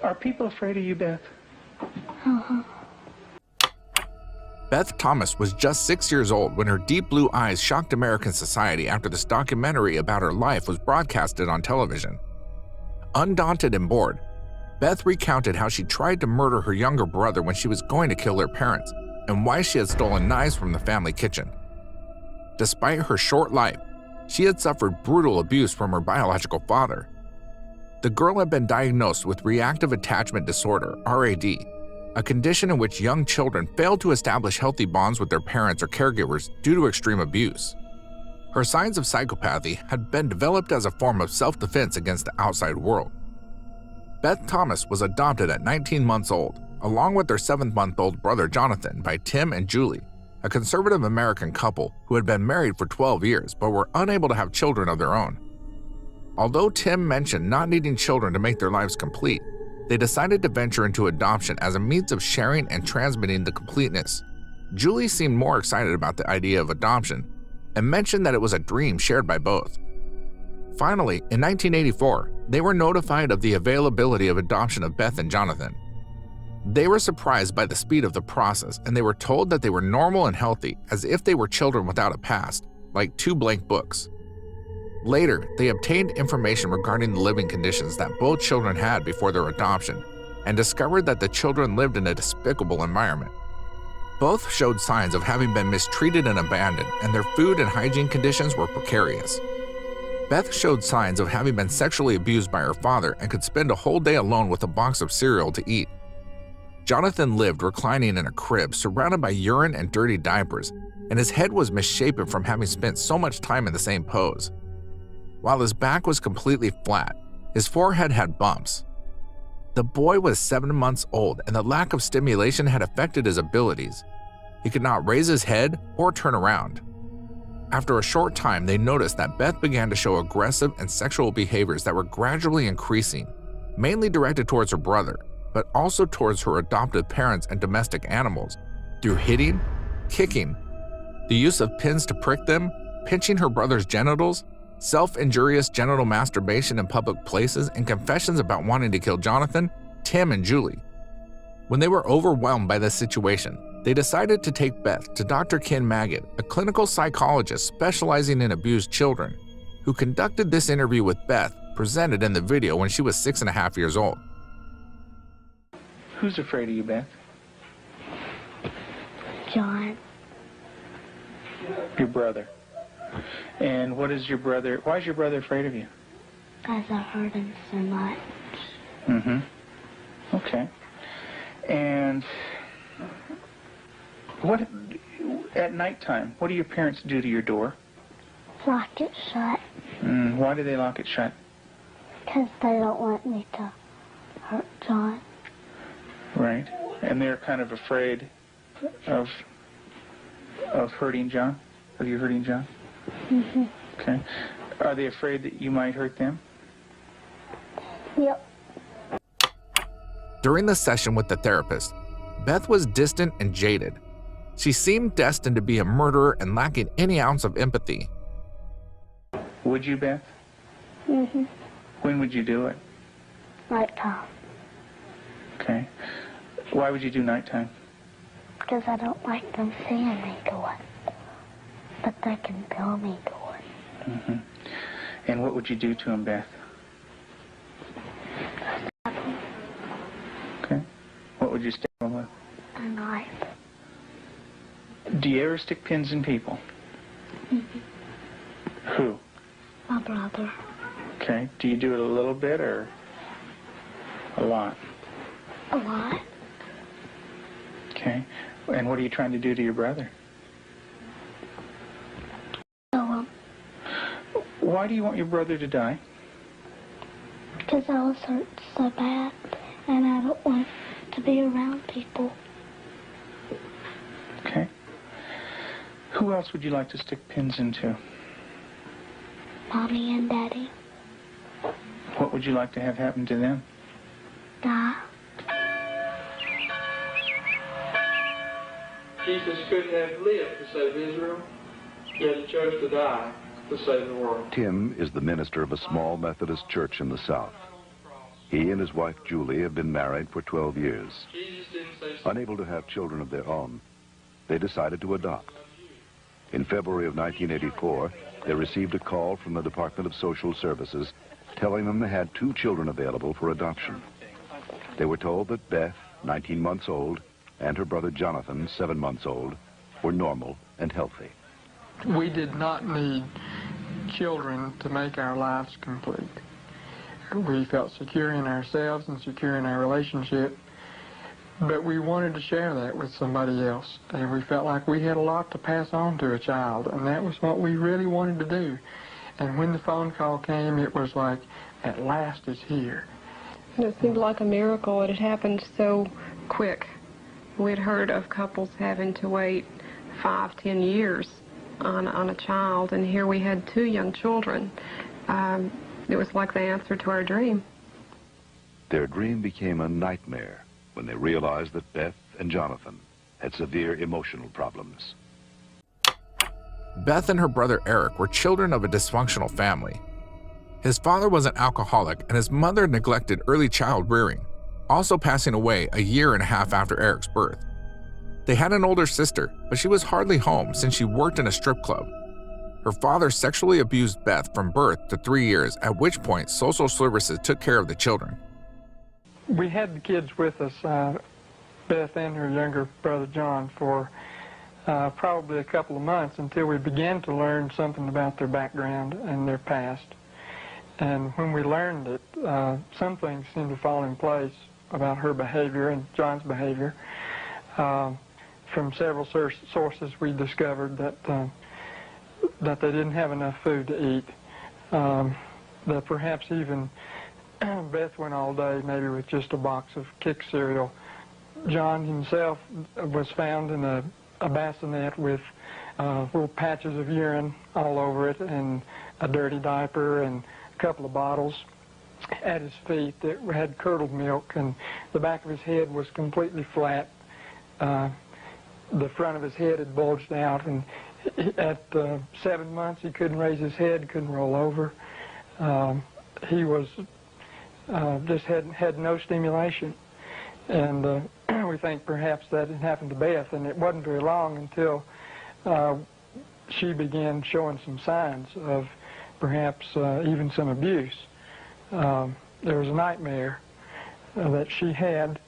Are people afraid of you, Beth? Uh-huh. Beth Thomas was just 6 years old when her deep blue eyes shocked American society after this documentary about her life was broadcasted on television. Undaunted and bored, Beth recounted how she tried to murder her younger brother when she was going to kill her parents, and why she had stolen knives from the family kitchen. Despite her short life, she had suffered brutal abuse from her biological father. The girl had been diagnosed with reactive attachment disorder, RAD, a condition in which young children fail to establish healthy bonds with their parents or caregivers due to extreme abuse. Her signs of psychopathy had been developed as a form of self-defense against the outside world. Beth Thomas was adopted at 19 months old, along with their 7-month-old brother Jonathan, by Tim and Julie, a conservative American couple who had been married for 12 years but were unable to have children of their own. Although Tim mentioned not needing children to make their lives complete, they decided to venture into adoption as a means of sharing and transmitting the completeness. Julie seemed more excited about the idea of adoption and mentioned that it was a dream shared by both. Finally, in 1984, they were notified of the availability of adoption of Beth and Jonathan. They were surprised by the speed of the process, and they were told that they were normal and healthy, as if they were children without a past, like 2 blank books. Later, they obtained information regarding the living conditions that both children had before their adoption, and discovered that the children lived in a despicable environment. Both showed signs of having been mistreated and abandoned, and their food and hygiene conditions were precarious. Beth showed signs of having been sexually abused by her father and could spend a whole day alone with a box of cereal to eat. Jonathan lived reclining in a crib surrounded by urine and dirty diapers, and his head was misshapen from having spent so much time in the same pose. While his back was completely flat, his forehead had bumps. The boy was 7 months old, and the lack of stimulation had affected his abilities. He could not raise his head or turn around. After a short time, they noticed that Beth began to show aggressive and sexual behaviors that were gradually increasing, mainly directed towards her brother, but also towards her adoptive parents and domestic animals, through hitting, kicking, the use of pins to prick them, pinching her brother's genitals, self-injurious genital masturbation in public places, and confessions about wanting to kill Jonathan, Tim, and Julie. When they were overwhelmed by this situation, they decided to take Beth to Dr. Ken Magid, a clinical psychologist specializing in abused children, who conducted this interview with Beth, presented in the video when she was 6.5 years old. Who's afraid of you, Beth? John. Your brother. And why is your brother afraid of you? Because I hurt him so much. Mm-hmm. Okay. And at nighttime, what do your parents do to your door? Lock it shut. Why do they lock it shut? Because they don't want me to hurt John. Right. And they're kind of afraid of hurting John? Of you hurting John? Mm-hmm. Okay. Are they afraid that you might hurt them? Yep. During the session with the therapist, Beth was distant and jaded. She seemed destined to be a murderer and lacking any ounce of empathy. Would you, Beth? Mm-hmm. When would you do it? Nighttime. Okay. Why would you do nighttime? Because I don't like them seeing me do it. But they can feel me do it. Mm-hmm. And what would you do to him, Beth? Stab them. Okay. What would you stab him with? A knife. Do you ever stick pins in people? Mm-hmm. Who? My brother. Okay. Do you do it a little bit or a lot? A lot. Okay. And what are you trying to do to your brother? Kill him. Why do you want your brother to die? Because I was hurt so bad, and I don't want to be around people. Okay. Who else would you like to stick pins into? Mommy and Daddy. What would you like to have happen to them? Die. Jesus couldn't have lived to save Israel, yet he chose to die to save the world. Tim is the minister of a small Methodist church in the South. He and his wife Julie have been married for 12 years. Jesus didn't say so. Unable to have children of their own, they decided to adopt. In February of 1984, they received a call from the Department of Social Services telling them they had 2 children available for adoption. They were told that Beth, 19 months old, and her brother Jonathan, 7 months old, were normal and healthy. We did not need children to make our lives complete. We felt secure in ourselves and secure in our relationship, but we wanted to share that with somebody else, and we felt like we had a lot to pass on to a child, and that was what we really wanted to do. And when the phone call came, it was like, at last it's here. It seemed like a miracle. It had happened so quick. We'd heard of couples having to wait 5, 10 years on a child, and here we had 2 young children. It was like the answer to our dream. Their dream became a nightmare when they realized that Beth and Jonathan had severe emotional problems. Beth and her brother Eric were children of a dysfunctional family. His father was an alcoholic and his mother neglected early child rearing, also passing away a year and a half after Eric's birth. They had an older sister, but she was hardly home since she worked in a strip club. Her father sexually abused Beth from birth to 3 years, at which point social services took care of the children. We had the kids with us, Beth and her younger brother John, for probably a couple of months until we began to learn something about their background and their past. And when we learned it, some things seemed to fall in place about her behavior and John's behavior. From several sources, we discovered that they didn't have enough food to eat. That perhaps even Beth went all day maybe with just a box of Kick cereal. John himself was found in a bassinet with little patches of urine all over it and a dirty diaper and a couple of bottles at his feet that had curdled milk, and the back of his head was completely flat. The front of his head had bulged out, and at 7 months he couldn't raise his head, couldn't roll over. He was just had no stimulation, and we think perhaps that had happened to Beth, and it wasn't very long until she began showing some signs of perhaps even some abuse. There was a nightmare that she had,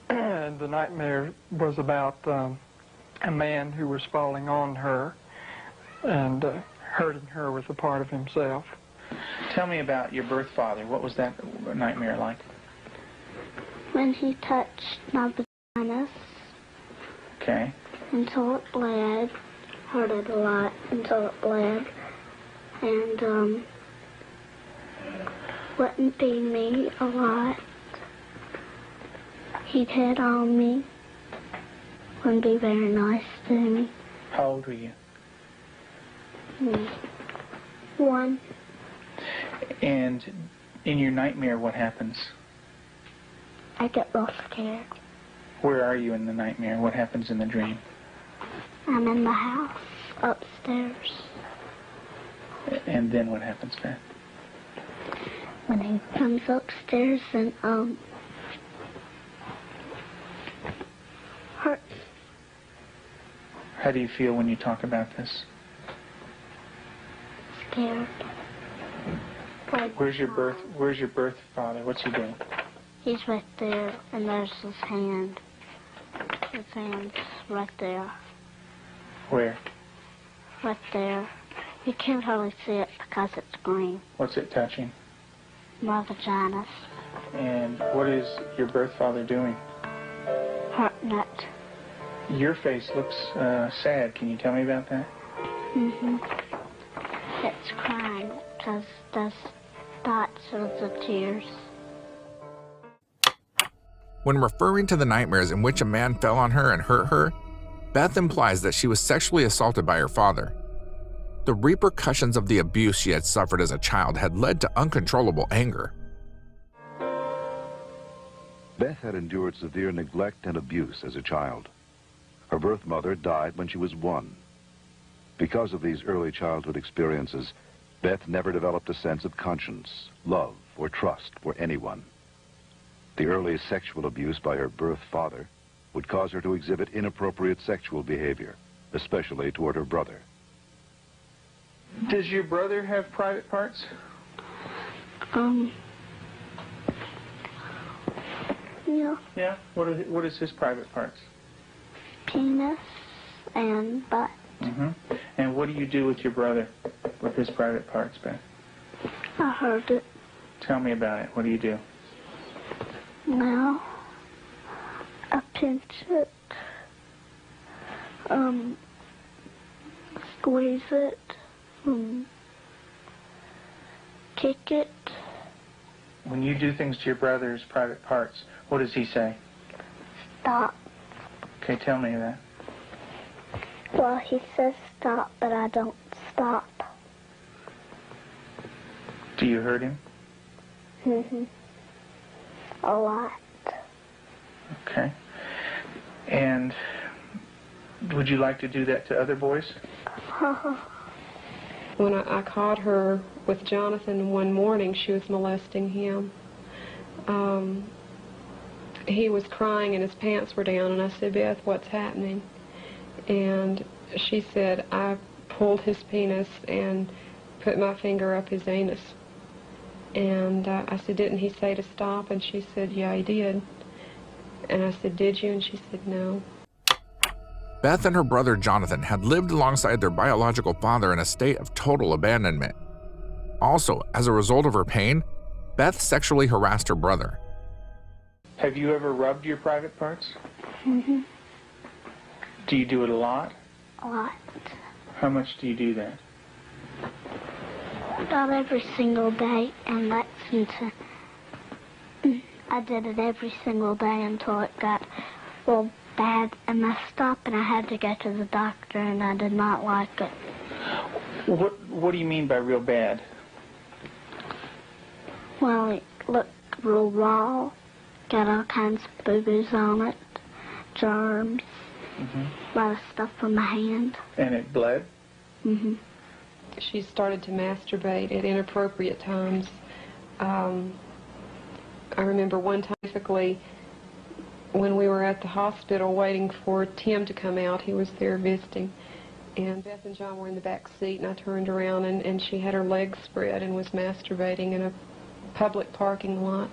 and the nightmare was about a man who was falling on her and hurting her with a part of himself. Tell me about your birth father. What was that nightmare like? When he touched my vaginas Okay. until it bled, hurt it a lot until it bled, and wouldn't feed me a lot. He'd hit on me, wouldn't be very nice to me. How old were you? 1. And in your nightmare, what happens? I get real scared. Where are you in the nightmare? What happens in the dream? I'm in the house, upstairs. And then what happens, Beth? When he comes upstairs and hurts. How do you feel when you talk about this? Scared. Where's your birth father? What's he doing? He's right there, and there's his hand. His hand's right there. Where? Right there. You can't hardly see it because it's green. What's it touching? My vaginas. And what is your birth father doing? Hurting it. Your face looks sad. Can you tell me about that? It's crying because there's dots of the tears. When referring to the nightmares in which a man fell on her and hurt her, Beth implies that she was sexually assaulted by her father. The repercussions of the abuse she had suffered as a child had led to uncontrollable anger. Beth had endured severe neglect and abuse as a child. Her birth mother died when she was 1. Because of these early childhood experiences, Beth never developed a sense of conscience, love, or trust for anyone. The early sexual abuse by her birth father would cause her to exhibit inappropriate sexual behavior, especially toward her brother. Does your brother have private parts? Yeah, Yeah. What is his private parts? penis and butt. Mm-hmm. And what do you do with your brother, with his private parts, Beth? I heard it. Tell me about it. What do you do? Now, I pinch it, squeeze it, kick it. When you do things to your brother's private parts, what does he say? Stop. Okay, tell me that. Well, he says stop, but I don't stop. Do you hurt him? A lot. Okay. And would you like to do that to other boys? When I caught her with Jonathan one morning, she was molesting him. He was crying and his pants were down, and I said, Beth, what's happening? And she said, I pulled his penis and put my finger up his anus. And I said, didn't he say to stop? And she said, yeah, he did. And I said, did you? And she said, no. Beth and her brother Jonathan had lived alongside their biological father in a state of total abandonment. Also, as a result of her pain, Beth sexually harassed her brother. Have you ever rubbed your private parts? Do you do it a lot? A lot. How much do you do that? Not every single day in Lexington. I did it every single day until it got real bad and messed up, and I had to go to the doctor, and I did not like it. What do you mean by real bad? Well, it looked real raw, got all kinds of boo-boos on it, germs, a lot of stuff on my hand. And it bled? She started to masturbate at inappropriate times. I remember one time, specifically, when we were at the hospital waiting for Tim to come out. He was there visiting. And Beth and John were in the back seat, and I turned around, and she had her legs spread and was masturbating in a public parking lot.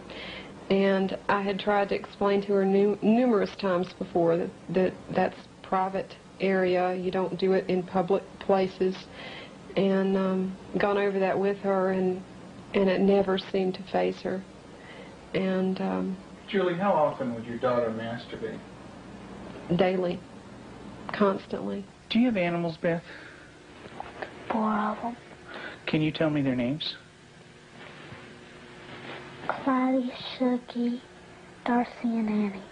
And I had tried to explain to her numerous times before that that's private area. You don't do it in public places. And gone over that with her, and it never seemed to faze her. And Julie, how often would your daughter masturbate? daily, constantly. Do you have animals, Beth? 4 of them. Can you tell me their names? Clyde, Shuggy, Darcy, and Annie.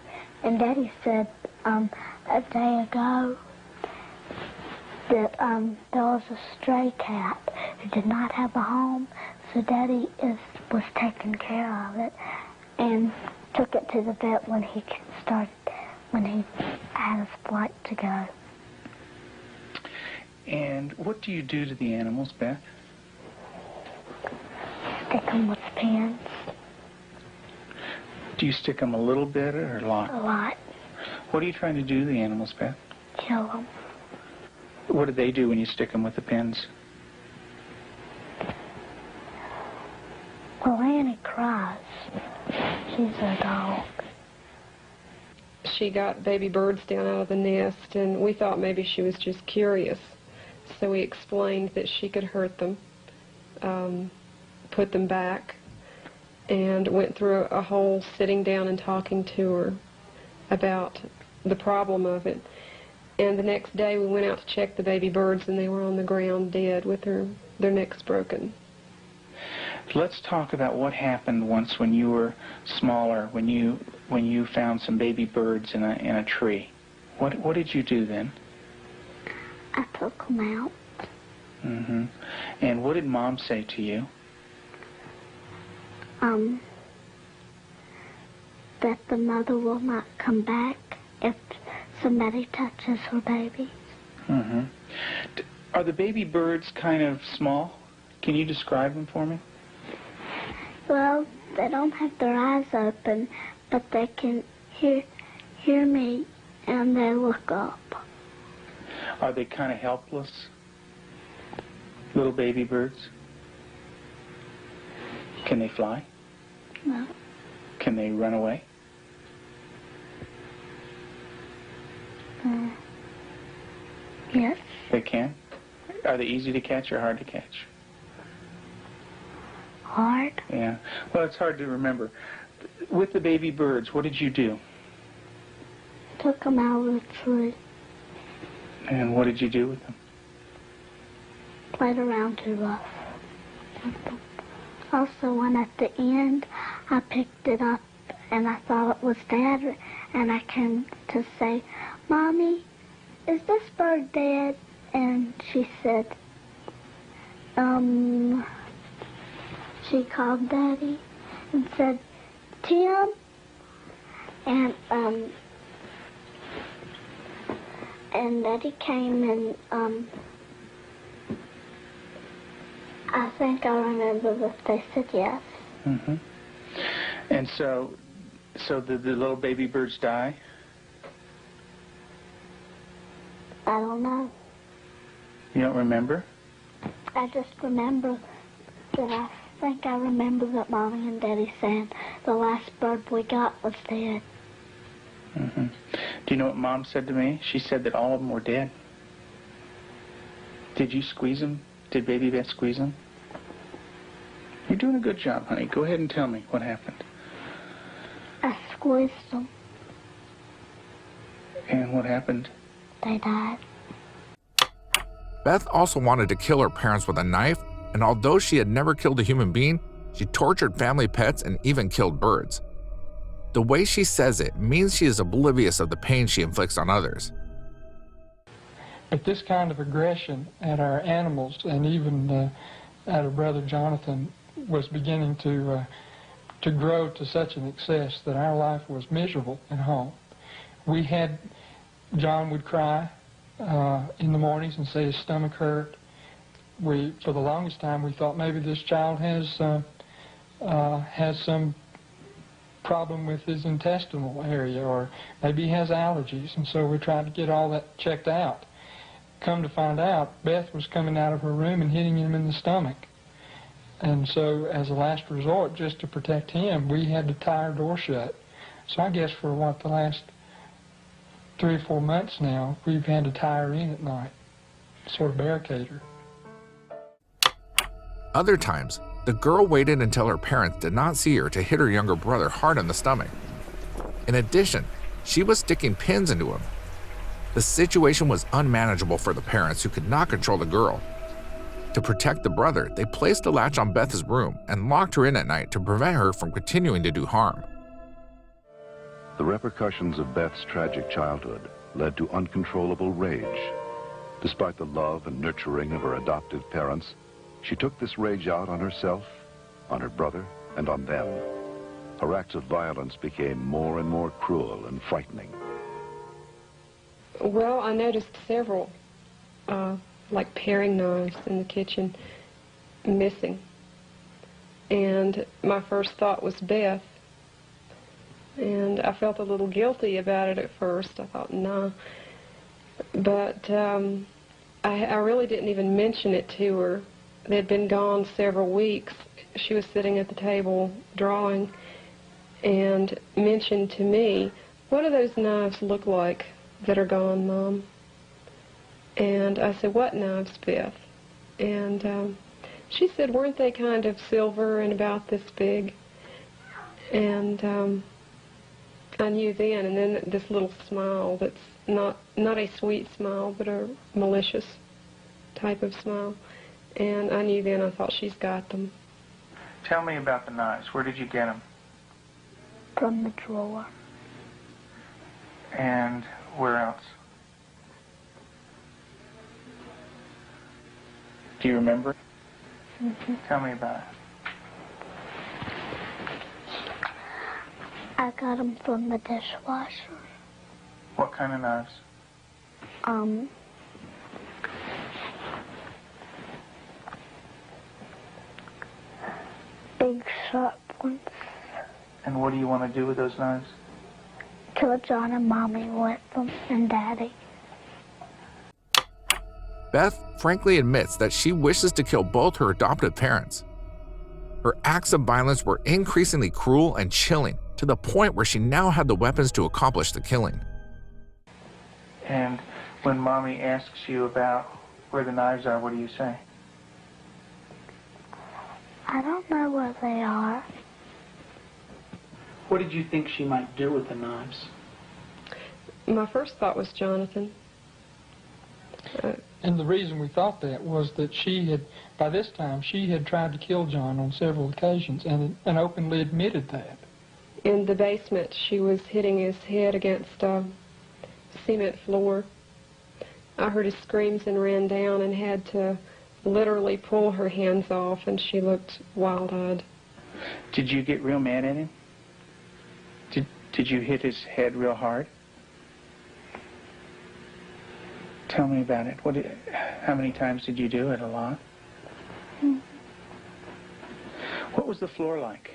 And Daddy said a day ago that there was a stray cat who did not have a home, so Daddy was taking care of it and took it to the vet when he had his flight to go. And what do you do to the animals, Beth? Stick them with pins. Do you stick them a little bit or a lot? A lot. What are you trying to do to the animals, Beth? Kill them. What do they do when you stick them with the pins? Well, Annie cries. She's a dog. She got baby birds down out of the nest, and we thought maybe she was just curious. So we explained that she could hurt them, put them back, and went through a whole sitting down and talking to her about the problem of it. And the next day we went out to check the baby birds, and they were on the ground dead with their necks broken. Let's talk about what happened once when you were smaller, when you found some baby birds in a tree. What did you do then? I took them out. And what did Mom say to you? That the mother will not come back if somebody touches her baby. Are the baby birds kind of small? Can you describe them for me? Well, they don't have their eyes open, but they can hear me, and they look up. Are they kind of helpless? Little baby birds? Can they fly? No. Can they run away? Yes. They can? Are they easy to catch or hard to catch? Hard. Yeah. Well, it's hard to remember. With the baby birds, what did you do? Took them out of the tree. And what did you do with them? Played around too rough. Also, when at the end, I picked it up and I thought it was Dad, and I came to say, Mommy, is this bird dead? And she said, she called Daddy and said, Tim, and Daddy came and, I think I remember that they said yes. Mm-hmm. And so did the little baby birds die? I don't know. You don't remember? I just remember that I remember that Mommy and Daddy saying the last bird we got was dead. Mm-hmm. Do you know what Mom said to me? She said that all of them were dead. Did you squeeze them? Did Baby Beth squeeze them? You're doing a good job, honey. Go ahead and tell me what happened. I squeezed them. And what happened? They died. Beth also wanted to kill her parents with a knife, and although she had never killed a human being, she tortured family pets and even killed birds. The way she says it means she is oblivious of the pain she inflicts on others. But this kind of aggression at our animals and even at her brother Jonathan was beginning to grow to such an excess that our life was miserable at home. John would cry in the mornings and say his stomach hurt. For the longest time, we thought maybe this child has some problem with his intestinal area, or maybe he has allergies, and so we tried to get all that checked out. Come to find out, Beth was coming out of her room and hitting him in the stomach. And so, as a last resort, just to protect him, we had to tie our door shut. So I guess for the last 3 or 4 months now, we've had to tie her in at night, sort of barricade her. Other times, the girl waited until her parents did not see her to hit her younger brother hard in the stomach. In addition, she was sticking pins into him. The situation was unmanageable for the parents, who could not control the girl. To protect the brother, they placed a latch on Beth's room and locked her in at night to prevent her from continuing to do harm. The repercussions of Beth's tragic childhood led to uncontrollable rage. Despite the love and nurturing of her adoptive parents, she took this rage out on herself, on her brother, and on them. Her acts of violence became more and more cruel and frightening. Well, I noticed several, like paring knives in the kitchen, missing. And my first thought was Beth. And I felt a little guilty about it at first. I thought, nah. But I really didn't even mention it to her. They had been gone several weeks. She was sitting at the table drawing and mentioned to me, what do those knives look like that are gone, Mom? And I said, what knives, Beth? And she said, weren't they kind of silver and about this big? And I knew then, and then this little smile that's not a sweet smile, but a malicious type of smile. And I knew then, I thought, she's got them. Tell me about the knives. Where did you get them? From the drawer. And where else? Do you remember? Mm-hmm. Tell me about it. I got them from the dishwasher. What kind of knives? Big sharp ones. And what do you want to do with those knives? Kill John and Mommy with them, and Daddy. Beth frankly admits that she wishes to kill both her adoptive parents. Her acts of violence were increasingly cruel and chilling, to the point where she now had the weapons to accomplish the killing. And when Mommy asks you about where the knives are, what do you say? I don't know where they are. What did you think she might do with the knives? My first thought was Jonathan. And the reason we thought that was that by this time, she had tried to kill John on several occasions and openly admitted that. In the basement, she was hitting his head against a cement floor. I heard his screams and ran down and had to literally pull her hands off, and she looked wild-eyed. Did you get real mad at him? Did you hit his head real hard? Tell me about it. How many times did you do it? A lot? What was the floor like?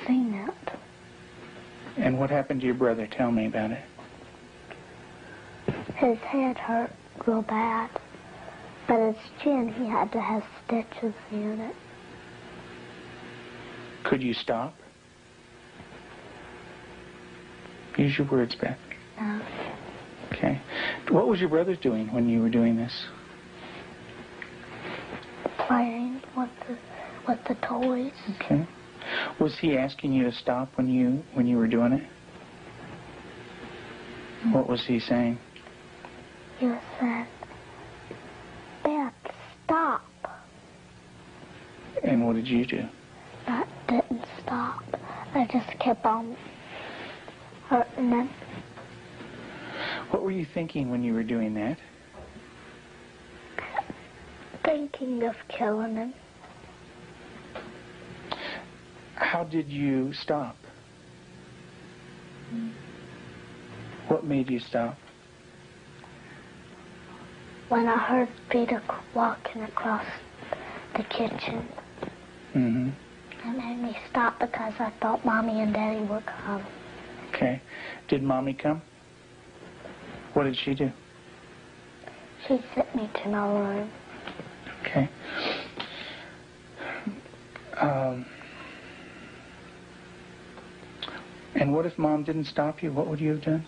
Cement. And what happened to your brother? Tell me about it. His head hurt real bad, but his chin, he had to have stitches in it. Could you stop? Use your words, Beth. No. Okay. What was your brother doing when you were doing this? Playing with the toys. Okay. Was he asking you to stop when you were doing it? What was he saying? He said, Beth, stop. And what did you do? That didn't stop. I just kept on hurting him. What were you thinking when you were doing that? Thinking of killing him. How did you stop? What made you stop? When I heard Peter walking across the kitchen. Mm-hmm. It made me stop because I thought Mommy and Daddy would come. Okay. Did Mommy come? What did she do? She sent me to my room. Okay. And what if Mom didn't stop you? What would you have done?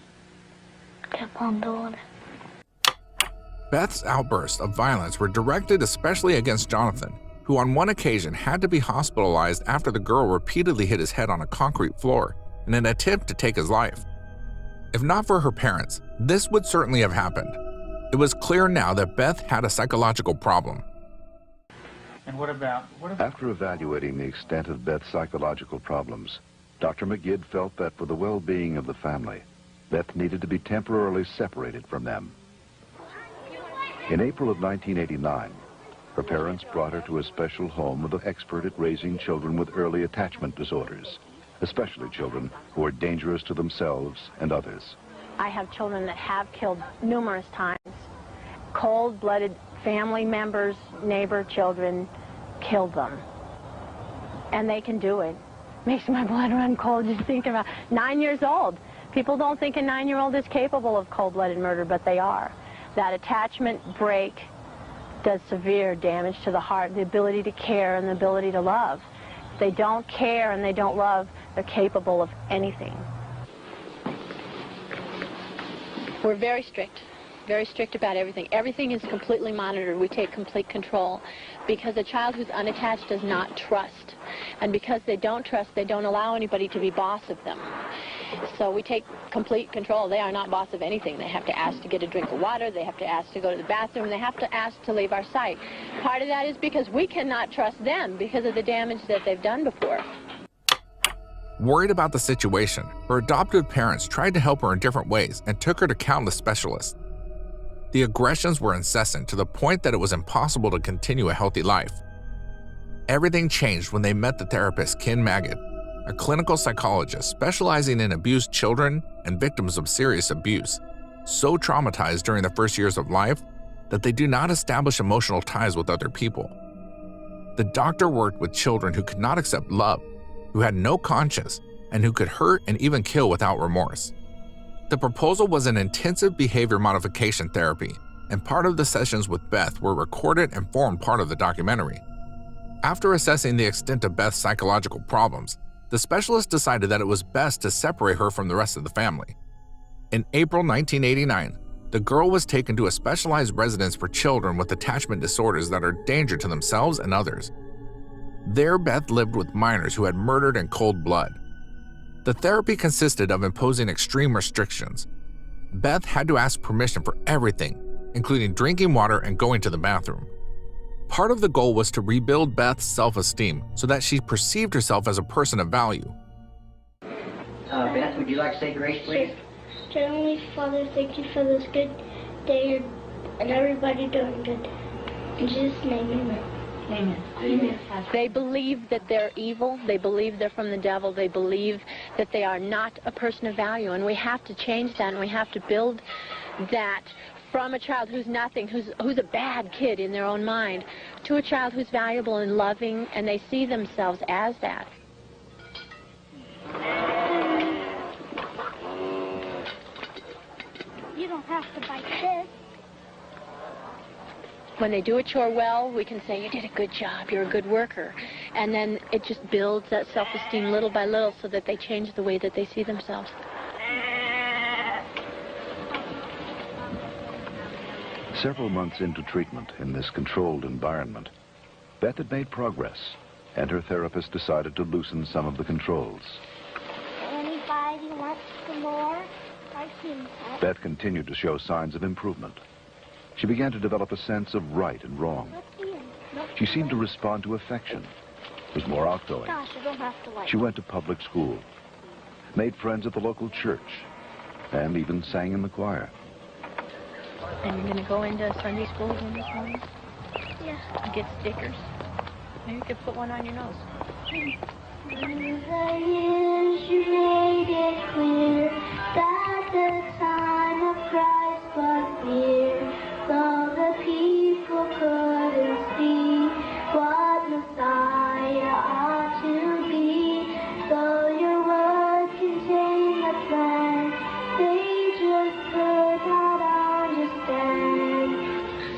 Kept on doing it. Beth's outbursts of violence were directed especially against Jonathan, who on one occasion had to be hospitalized after the girl repeatedly hit his head on a concrete floor in an attempt to take his life. If not for her parents, this would certainly have happened. It was clear now that Beth had a psychological problem. And what about... After evaluating the extent of Beth's psychological problems, Dr. McGid felt that for the well-being of the family, Beth needed to be temporarily separated from them. In April of 1989, her parents brought her to a special home with an expert at raising children with early attachment disorders, especially children who are dangerous to themselves and others. I have children that have killed numerous times. Cold-blooded family members, neighbor children killed them. And they can do it. Makes my blood run cold just thinking about 9 years old. People don't think a 9-year-old is capable of cold-blooded murder, but they are. That attachment break does severe damage to the heart, the ability to care and the ability to love. If they don't care and they don't love, they're capable of anything. We're very strict about everything. Everything is completely monitored. We take complete control because a child who's unattached does not trust. And because they don't trust, they don't allow anybody to be boss of them. So we take complete control. They are not boss of anything. They have to ask to get a drink of water. They have to ask to go to the bathroom. They have to ask to leave our sight. Part of that is because we cannot trust them because of the damage that they've done before. Worried about the situation, her adoptive parents tried to help her in different ways and took her to countless specialists. The aggressions were incessant to the point that it was impossible to continue a healthy life. Everything changed when they met the therapist Ken Magid, a clinical psychologist specializing in abused children and victims of serious abuse, so traumatized during the first years of life that they do not establish emotional ties with other people. The doctor worked with children who could not accept love, who had no conscience and who could hurt and even kill without remorse. The proposal was an intensive behavior modification therapy, and part of the sessions with Beth were recorded and formed part of the documentary. After assessing the extent of Beth's psychological problems, the specialist decided that it was best to separate her from the rest of the family. In April 1989, the girl was taken to a specialized residence for children with attachment disorders that are a danger to themselves and others. There, Beth lived with minors who had murdered in cold blood. The therapy consisted of imposing extreme restrictions. Beth had to ask permission for everything, including drinking water and going to the bathroom. Part of the goal was to rebuild Beth's self-esteem so that she perceived herself as a person of value. Beth, would you like to say grace, please? Dear Heavenly Father, thank you for this good day and everybody doing good. In Jesus' name, amen. Amen. Amen. They believe that they're evil. They believe they're from the devil. They believe that they are not a person of value. And we have to change that, and we have to build that from a child who's nothing, who's a bad kid in their own mind, to a child who's valuable and loving, and they see themselves as that. You don't have to bite this. When they do a chore well, we can say, you did a good job, you're a good worker. And then it just builds that self-esteem little by little so that they change the way that they see themselves. Several months into treatment in this controlled environment, Beth had made progress, and her therapist decided to loosen some of the controls. Anybody wants some more? I can. Beth continued to show signs of improvement. She began to develop a sense of right and wrong. She seemed to respond to affection, was more outgoing. Gosh, I don't have to like. She went to public school, made friends at the local church, and even sang in the choir. And you're going to go into Sunday school again this morning? Yeah. And get stickers? Maybe you could put one on your nose. The years you made it clear that the time of Christ was near, though the people couldn't see what Messiah ought to be. Though your word contained the plan, they just could not understand.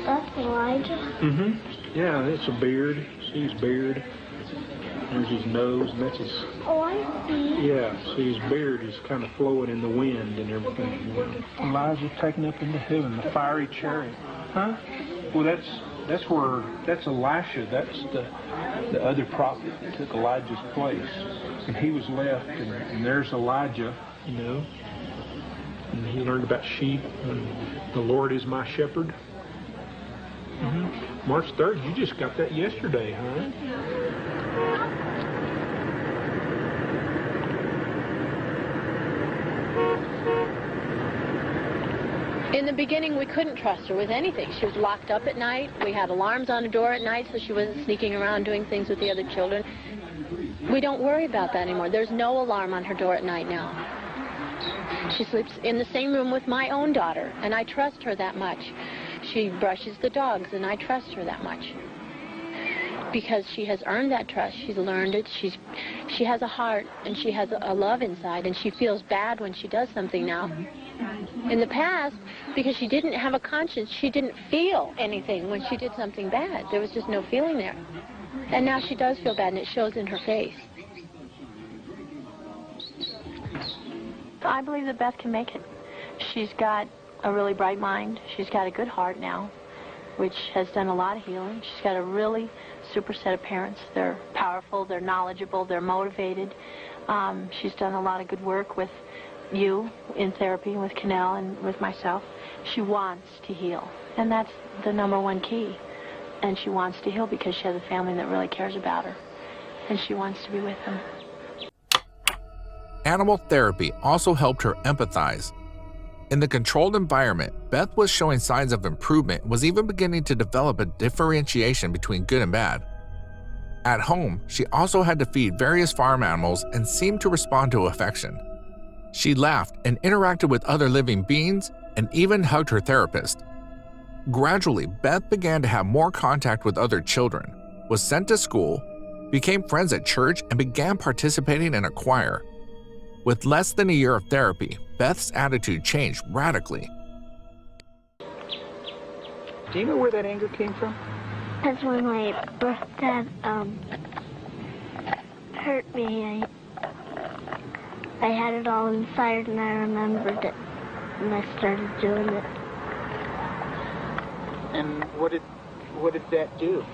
That's Elijah? Mm-hmm. Yeah, it's a beard. See his beard. There's his nose, and that's his... Oh, I see. Yeah, see his beard is kind of flowing in the wind and everything. Elijah taken up into heaven, the fiery chariot. Huh? Well, that's Elisha. That's the other prophet that took Elijah's place. And he was left, and there's Elijah, you know. And he learned about sheep, and the Lord is my shepherd. Mm-hmm. March 3rd, you just got that yesterday, huh? In the beginning, we couldn't trust her with anything. She was locked up at night. We had alarms on the door at night so she wasn't sneaking around doing things with the other children. We don't worry about that anymore. There's no alarm on her door at night now. She sleeps in the same room with my own daughter, and I trust her that much. She brushes the dogs, and I trust her that much. Because she has earned that trust. She's learned it. She has a heart, and she has a love inside, and she feels bad when she does something now. In the past, because she didn't have a conscience, she didn't feel anything when she did something bad. There was just no feeling there. And now she does feel bad, and it shows in her face. I believe that Beth can make it. She's got a really bright mind. She's got a good heart now, which has done a lot of healing. She's got a really super set of parents. They're powerful, they're knowledgeable, they're motivated. She's done a lot of good work with you in therapy, with Cannell and with myself. She wants to heal, and that's the #1 key. And she wants to heal because she has a family that really cares about her, and she wants to be with them. Animal therapy also helped her empathize. In the controlled environment, Beth was showing signs of improvement and was even beginning to develop a differentiation between good and bad. At home, she also had to feed various farm animals and seemed to respond to affection. She laughed and interacted with other living beings and even hugged her therapist. Gradually, Beth began to have more contact with other children, was sent to school, became friends at church, and began participating in a choir. With less than a year of therapy, Beth's attitude changed radically. Do you know where that anger came from? Because when my birth dad hurt me, I had it all inside, and I remembered it, and I started doing it. And what did that do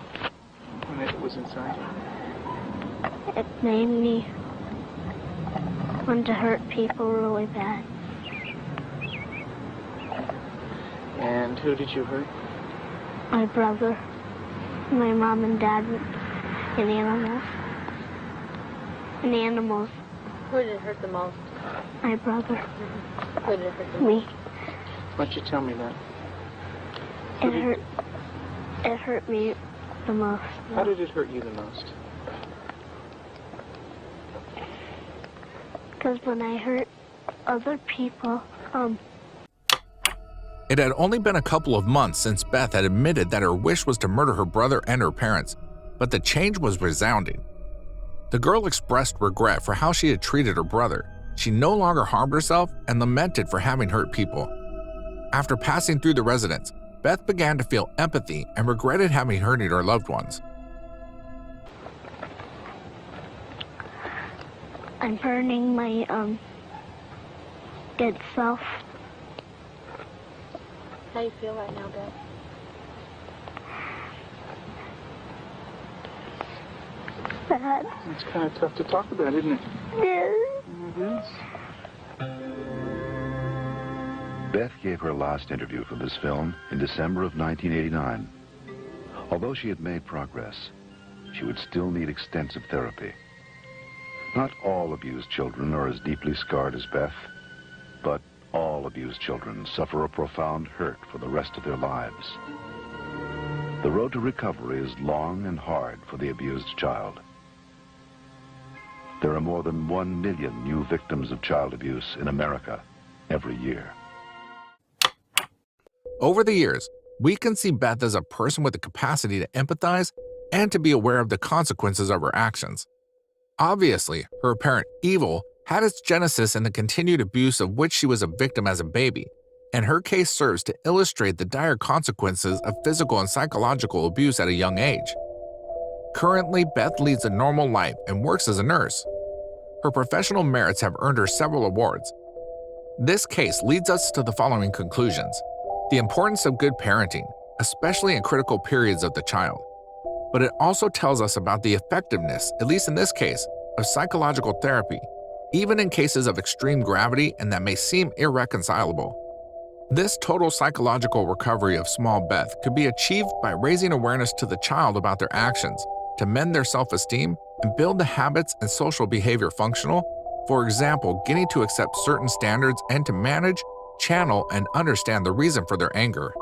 when it was inside you? It made me want to hurt people really bad. And who did you hurt? My brother, my mom and dad, and animals. And animals. Who did it hurt the most? My brother. Who did it hurt the most? Me. Why don't you tell me that? It hurt me the most. How did it hurt you the most? Because when I hurt other people, It had only been a couple of months since Beth had admitted that her wish was to murder her brother and her parents, but the change was resounding. The girl expressed regret for how she had treated her brother. She no longer harmed herself and lamented for having hurt people. After passing through the residence, Beth began to feel empathy and regretted having hurted her loved ones. I'm burning my good self. How do you feel right now, Beth? Bad. It's kind of tough to talk about, isn't it? Yes. It is. Beth gave her last interview for this film in December of 1989. Although she had made progress, she would still need extensive therapy. Not all abused children are as deeply scarred as Beth, but all abused children suffer a profound hurt for the rest of their lives. The road to recovery is long and hard for the abused child. There are more than 1 million new victims of child abuse in America every year. Over the years, we can see Beth as a person with the capacity to empathize and to be aware of the consequences of her actions. Obviously, her apparent evil had its genesis in the continued abuse of which she was a victim as a baby, and her case serves to illustrate the dire consequences of physical and psychological abuse at a young age. Currently, Beth leads a normal life and works as a nurse. Her professional merits have earned her several awards. This case leads us to the following conclusions: the importance of good parenting, especially in critical periods of the child. But it also tells us about the effectiveness, at least in this case, of psychological therapy, even in cases of extreme gravity and that may seem irreconcilable. This total psychological recovery of small Beth could be achieved by raising awareness to the child about their actions, to mend their self-esteem and build the habits and social behavior functional, for example, getting to accept certain standards and to manage, channel, and understand the reason for their anger.